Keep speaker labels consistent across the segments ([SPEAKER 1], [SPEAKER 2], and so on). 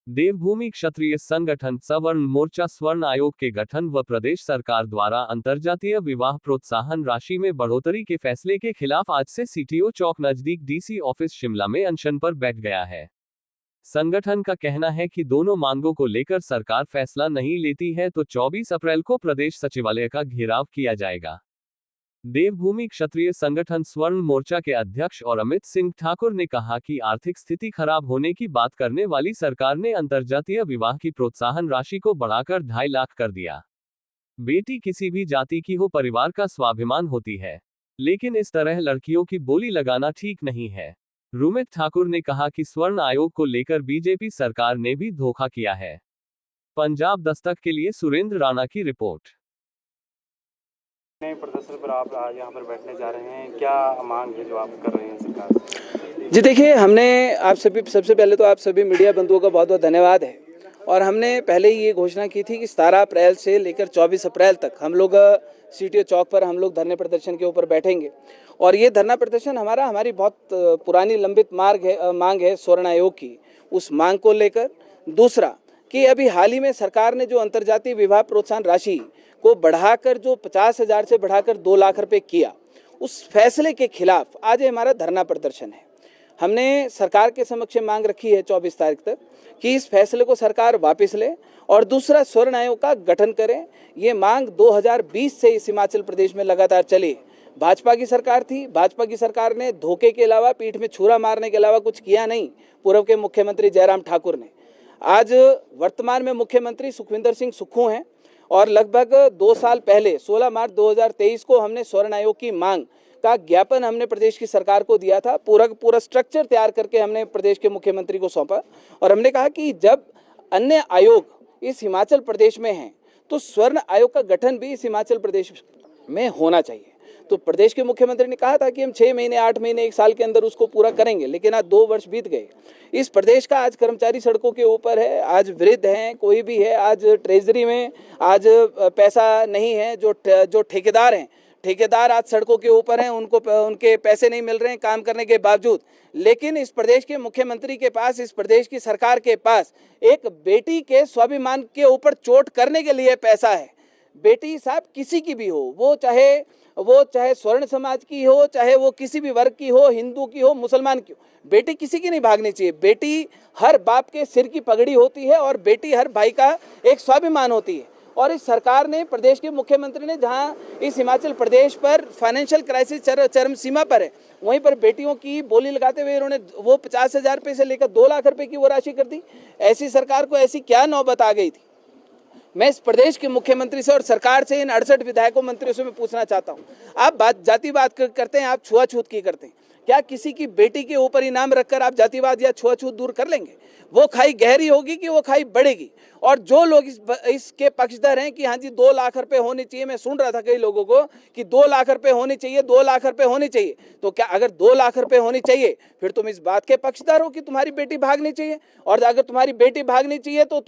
[SPEAKER 1] देवभूमि क्षत्रिय संगठन सवर्ण मोर्चा स्वर्ण आयोग के गठन व प्रदेश सरकार द्वारा अंतर्जातीय विवाह प्रोत्साहन राशि में बढ़ोतरी के फैसले के खिलाफ आज से सीटीओ चौक नजदीक डीसी ऑफिस शिमला में अनशन पर बैठ गया है। संगठन का कहना है कि दोनों मांगों को लेकर सरकार फैसला नहीं लेती है तो 24 अप्रैल को प्रदेश सचिवालय का घेराव किया जाएगा। देवभूमि क्षत्रिय संगठन स्वर्ण मोर्चा के अध्यक्ष और अमित सिंह ठाकुर ने कहा कि आर्थिक स्थिति खराब होने की बात करने वाली सरकार ने अंतर्जातीय विवाह की प्रोत्साहन राशि को बढ़ाकर 2.5 लाख कर दिया। बेटी किसी भी जाति की हो, परिवार का स्वाभिमान होती है, लेकिन इस तरह लड़कियों की बोली लगाना ठीक नहीं है। रुमित ठाकुर ने कहा कि स्वर्ण आयोग को लेकर बीजेपी सरकार ने भी धोखा किया है। पंजाब दस्तक के लिए सुरेंद्र राणा की रिपोर्ट।
[SPEAKER 2] नए प्रदर्शन पर आप आज यहाँ पर बैठने जा रहे हैं, क्या मांग है जो आप कर रहे हैं सरकार से?
[SPEAKER 3] जी देखिए, हमने आप सभी, सबसे पहले तो आप सभी मीडिया बंधुओं का बहुत बहुत धन्यवाद है। और हमने पहले ही ये घोषणा की थी कि 17 अप्रैल से लेकर 24 अप्रैल तक हम लोग सीटीओ चौक पर हम लोग धरने प्रदर्शन के ऊपर बैठेंगे। और ये धरना प्रदर्शन हमारी बहुत पुरानी लंबित मांग है स्वर्ण आयोग की, उस मांग को लेकर। दूसरा कि अभी हाल ही में सरकार ने जो अंतर्जातीय विवाह प्रोत्साहन राशि को बढ़ाकर जो 50,000 से बढ़ाकर 2 लाख रुपए किया, उस फैसले के खिलाफ आज हमारा धरना प्रदर्शन है। हमने सरकार के समक्ष मांग रखी है 24 तारीख तक कि इस फैसले को सरकार वापस ले और दूसरा स्वर्ण आयोग का गठन करें। ये मांग 2020 से इस हिमाचल प्रदेश में लगातार चली। भाजपा की सरकार थी, भाजपा की सरकार ने धोखे के अलावा, पीठ में छुरा मारने के अलावा कुछ किया नहीं। पूर्व के मुख्यमंत्री जयराम ठाकुर ने, आज वर्तमान में मुख्यमंत्री सुखविंदर सिंह सुक्खू हैं और लगभग 2 साल पहले 16 मार्च 2023 को हमने स्वर्ण आयोग की मांग का ज्ञापन हमने प्रदेश की सरकार को दिया था। पूरा स्ट्रक्चर तैयार करके हमने प्रदेश के मुख्यमंत्री को सौंपा और हमने कहा कि जब अन्य आयोग इस हिमाचल प्रदेश में हैं तो स्वर्ण आयोग का गठन भी इस हिमाचल प्रदेश में होना चाहिए। तो प्रदेश के मुख्यमंत्री ने कहा था कि हम 6 महीने, 8 महीने, 1 साल के अंदर उसको पूरा करेंगे, लेकिन आज 2 वर्ष बीत गए। इस प्रदेश का आज कर्मचारी सड़कों के ऊपर है, आज वृद्ध हैं, कोई भी है, आज ट्रेजरी में आज पैसा नहीं है, जो ठेकेदार हैं, ठेकेदार आज सड़कों के ऊपर हैं, उनके पैसे नहीं मिल रहे हैं काम करने के बावजूद। लेकिन इस प्रदेश के मुख्यमंत्री के पास, इस प्रदेश की सरकार के पास एक बेटी के स्वाभिमान के ऊपर चोट करने के लिए पैसा है। बेटी साहब किसी की भी हो, वो चाहे स्वर्ण समाज की हो, चाहे वो किसी भी वर्ग की हो, हिंदू की हो, मुसलमान की हो, बेटी किसी की नहीं भागनी चाहिए। बेटी हर बाप के सिर की पगड़ी होती है और बेटी हर भाई का एक स्वाभिमान होती है। और इस सरकार ने, प्रदेश के मुख्यमंत्री ने, जहां इस हिमाचल प्रदेश पर फाइनेंशियल क्राइसिस चरम सीमा पर है, वहीं पर बेटियों की बोली लगाते हुए उन्होंने वो 50,000 रुपये से लेकर 2 लाख रुपए की वो राशि कर दी। ऐसी सरकार को ऐसी क्या नौबत आ गई थी? मैं इस प्रदेश के मुख्यमंत्री से और सरकार से, इन 68 विधायकों मंत्रियों से मैं पूछना चाहता हूं, आप जातिवाद करते हैं, आप छुआछूत की करते हैं, क्या किसी की बेटी के ऊपर इनाम रखकर आप जातिवाद या छुआछूत दूर कर लेंगे? वो खाई गहरी होगी कि वो खाई बढ़ेगी? और जो लोग इसके पक्षधर हैं कि हाँ जी 2 लाख रुपए होने चाहिए, मैं सुन रहा था कई लोगों को कि 2 लाख रुपए होने चाहिए, 2 लाख रुपए होने चाहिए, तो क्या अगर 2 लाख रुपए होनी चाहिए फिर तुम इस बात के पक्षधर हो कि तुम्हारी बेटी भागनी चाहिए? और अगर तुम्हारी बेटी भागनी चाहिए तो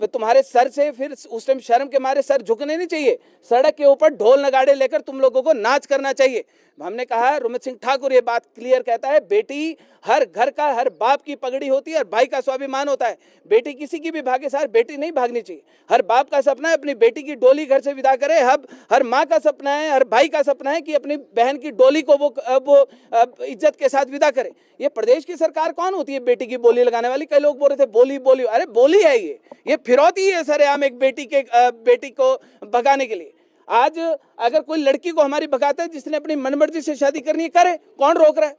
[SPEAKER 3] तुम्हारे सर से फिर उस टाइम शर्म के मारे सर झुकने नहीं चाहिए, सड़क के ऊपर ढोल नगाड़े लेकर तुम लोगों को नाच करना चाहिए। हमने कहा, रुमित सिंह ठाकुर ये बात क्लियर कहता है, बेटी हर घर का, हर बाप की पगड़ी होती है, हर भाई का स्वाभिमान होता है। बेटी किसी की भी भागे सार बेटी नहीं भागनी चाहिए। हर बाप का सपना है अपनी बेटी की डोली घर से विदा करे, हर माँ का सपना है, हर भाई का सपना है कि अपनी बहन की डोली को वो इज्जत के साथ विदा करे। ये प्रदेश की सरकार कौन होती है बेटी की बोली लगाने वाली? कई लोग बोल रहे थे बोली, अरे बोली है ये फिरौती है सरेआम एक बेटी को भगाने के लिए। आज अगर कोई लड़की को हमारी भगाता है, जिसने अपनी मनमर्जी से शादी करनी है करे, कौन रोक रहा है?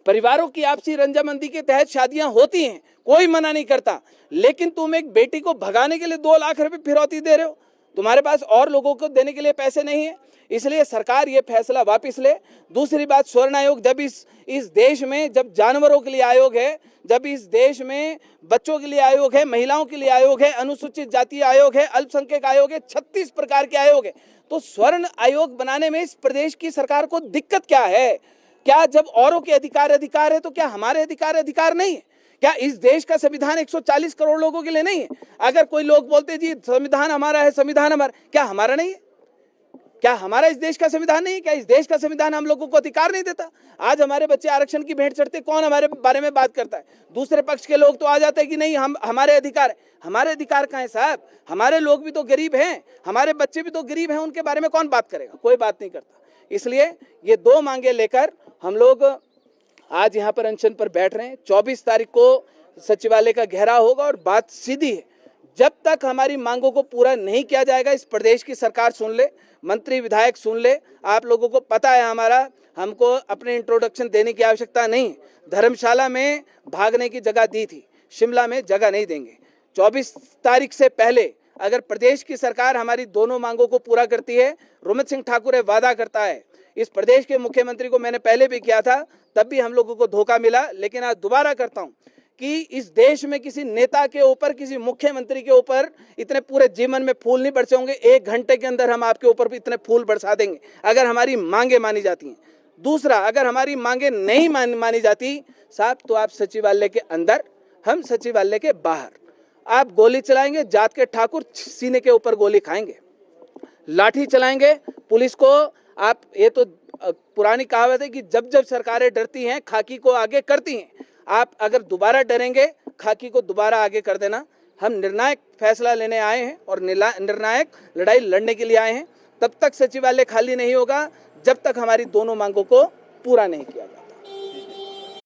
[SPEAKER 3] परिवारों की आपसी रंजामंदी के तहत शादियां होती हैं, कोई मना नहीं करता, लेकिन तुम एक बेटी को भगाने के लिए 2 लाख रुपए फिरौती दे रहे हो। तुम्हारे पास और लोगों को देने के लिए पैसे नहीं है, इसलिए सरकार ये फैसला वापस ले। दूसरी बात, स्वर्ण आयोग जब इस देश में, जब जानवरों के लिए आयोग है, जब इस देश में बच्चों के लिए आयोग है, महिलाओं के लिए आयोग है, अनुसूचित जाति आयोग है, अल्पसंख्यक आयोग है, 36 प्रकार के आयोग है, तो स्वर्ण आयोग बनाने में इस प्रदेश की सरकार को दिक्कत क्या है? क्या जब औरों के अधिकार है तो क्या हमारे अधिकार नहीं है? क्या इस देश का संविधान 140 करोड़ लोगों के लिए नहीं है? अगर कोई लोग बोलते जी संविधान हमारा है, संविधान हमारा, क्या हमारा नहीं है? क्या हमारा इस देश का संविधान नहीं? क्या इस देश का संविधान हम लोगों को अधिकार नहीं देता? आज हमारे बच्चे आरक्षण की भेंट चढ़ते, कौन हमारे बारे में बात करता है? दूसरे पक्ष के लोग तो आ जाते हैं कि नहीं, हम हमारे अधिकार है। हमारे अधिकार कहाँ है साहब? हमारे लोग भी तो गरीब हैं, हमारे बच्चे भी तो गरीब हैं, उनके बारे में कौन बात करेगा? कोई बात नहीं करता। इसलिए ये 2 मांगे लेकर हम लोग आज यहाँ पर अनशन पर बैठ रहे हैं। 24 तारीख को सचिवालय का घेराव होगा और बात सीधी है, जब तक हमारी मांगों को पूरा नहीं किया जाएगा, इस प्रदेश की सरकार सुन ले, मंत्री विधायक सुन ले, आप लोगों को पता है हमारा, हमको अपने इंट्रोडक्शन देने की आवश्यकता नहीं। धर्मशाला में भागने की जगह दी थी, शिमला में जगह नहीं देंगे। 24 तारीख से पहले अगर प्रदेश की सरकार हमारी दोनों मांगों को पूरा करती है, रोमित सिंह ठाकुर वादा करता है, इस प्रदेश के मुख्यमंत्री को मैंने पहले भी किया था, तब भी हम लोगों को धोखा मिला, लेकिन आज दोबारा करता हूं कि इस देश में किसी नेता के ऊपर, किसी मुख्यमंत्री के ऊपर इतने पूरे जीवन में फूल नहीं बरसे होंगे। 1 घंटे के अंदर हम आपके ऊपर भी इतने फूल बरसा देंगे अगर हमारी मांगे मानी जाती हैं। दूसरा, अगर हमारी मांगे नहीं मानी जाती साहब, तो आप सचिवालय के अंदर, हम सचिवालय के बाहर, आप गोली चलाएंगे, जात के ठाकुर सीने के ऊपर गोली खाएंगे, लाठी चलाएंगे पुलिस को। आप, ये तो पुरानी कहावत है कि जब जब सरकारें डरती हैं, खाकी को आगे करती हैं। आप अगर दोबारा डरेंगे, खाकी को दोबारा आगे कर देना। हम निर्णायक फैसला लेने आए हैं और निर्णायक लड़ाई लड़ने के लिए आए हैं। तब तक सचिवालय खाली नहीं होगा जब तक हमारी दोनों मांगों को पूरा नहीं किया जाए।